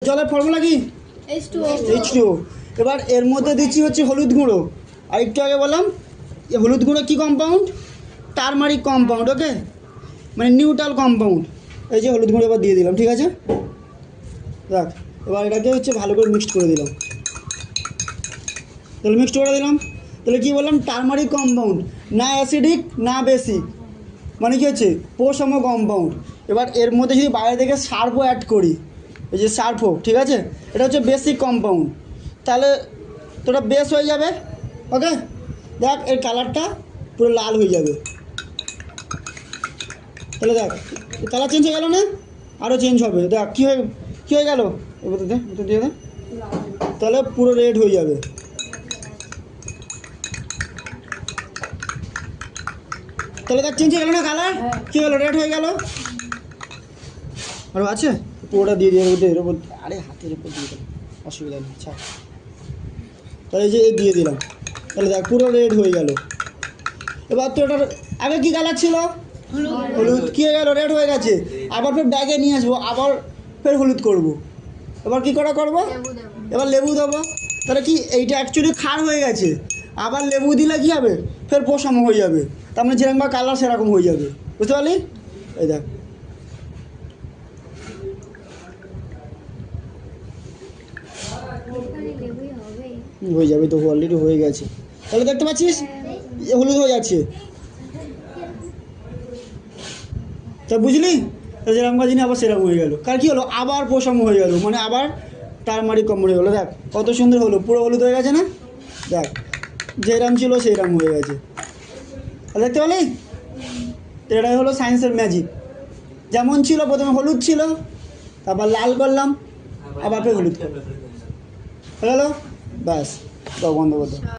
জলের ফর্মুলা কি? H2O। এবার এর মধ্যে দিচ্ছি হচ্ছে হলুদ গুঁড়ো। আর একটু আগে বললাম হলুদ গুঁড়ো কি কম্পাউন্ড? Turmeric compound. ওকে, মানে নিউট্রাল কম্পাউন্ড। এই যে হলুদ গুঁড়ো এবার দিয়ে দিলাম, ঠিক আছে? দেখ, এবার এটাকে হচ্ছে ভালো করে মিক্সড করে দিলাম। তাহলে মিক্সড করে দিলাম, তাহলে কী বললাম? টারমারিক কম্পাউন্ড, না অ্যাসিডিক না বেসিক, মানে কী হচ্ছে প্রসম কম্পাউন্ড। এবার এর মধ্যে যদি বাইরে থেকে সার্ফও অ্যাড করি, এই যে সার্ফও, ঠিক আছে, এটা হচ্ছে বেসিক কম্পাউন্ড, তাহলে তোটা বেস হয়ে যাবে। ওকে, দেখ এর কালারটা পুরো লাল হয়ে যাবে। তাহলে দেখ কালার চেঞ্জ হয়ে গেল না? আরও চেঞ্জ হবে। দেখ কী হয়ে গেল, এবার দিয়ে দে, তাহলে পুরো রেড হয়ে যাবে। তাহলে দেখ চেঞ্জ হয়ে গেল না কালার? কী হলো? রেড হয়ে গেল। আরও আছে, পুরোটা দিয়ে দিয়ে এর উপর, আরে হাতের উপর দিয়ে দিলাম, অসুবিধা নেই, আচ্ছা। তাহলে এই যে দিয়ে দিলাম, তাহলে দেখ পুরো রেড হয়ে গেল। এবার তো এটার আগে কী কালার ছিল? হলুদ। কী হয়ে গেল? রেড হয়ে গেছে। আবার ফের ব্যাগে নিয়ে আসবো, আবার ফের হলুদ করব। এবার কী করে করবো? এবার লেবু দেবো। তাহলে কি এইটা অ্যাকচুয়ালি খার হয়ে গেছে, আবার লেবু দিলে কী হবে? ফের পোষম হয়ে যাবে। তার মানে যেরকম বা কালার সেরকম হয়ে যাবে, বুঝতে পারলি? এই দেখ, হয়ে যাবে তো, অলরেডি হয়ে গেছে। তাহলে দেখতে পাচ্ছিস হলুদ হয়ে যাচ্ছে, তা বুঝলি? তা যেরকম কাজ আবার সেরকম হয়ে গেল। কার কী হলো? আবার পোষম হয়ে গেল, মানে আবার টারমারিক কম হয়ে গেলো। দেখ কত সুন্দর হলো, পুরো হলুদ হয়ে গেছে না? দেখ যেরকম ছিল সেইরকম হয়ে গেছে, দেখতে পেলি? এটাই হলো সায়েন্সের ম্যাজিক। যেমন ছিল প্রথমে হলুদ ছিল, তারপর লাল করলাম, আবার ফের হলুদ করলাম, হয়ে গেলো, ব্যাস, বন্ধ করতে।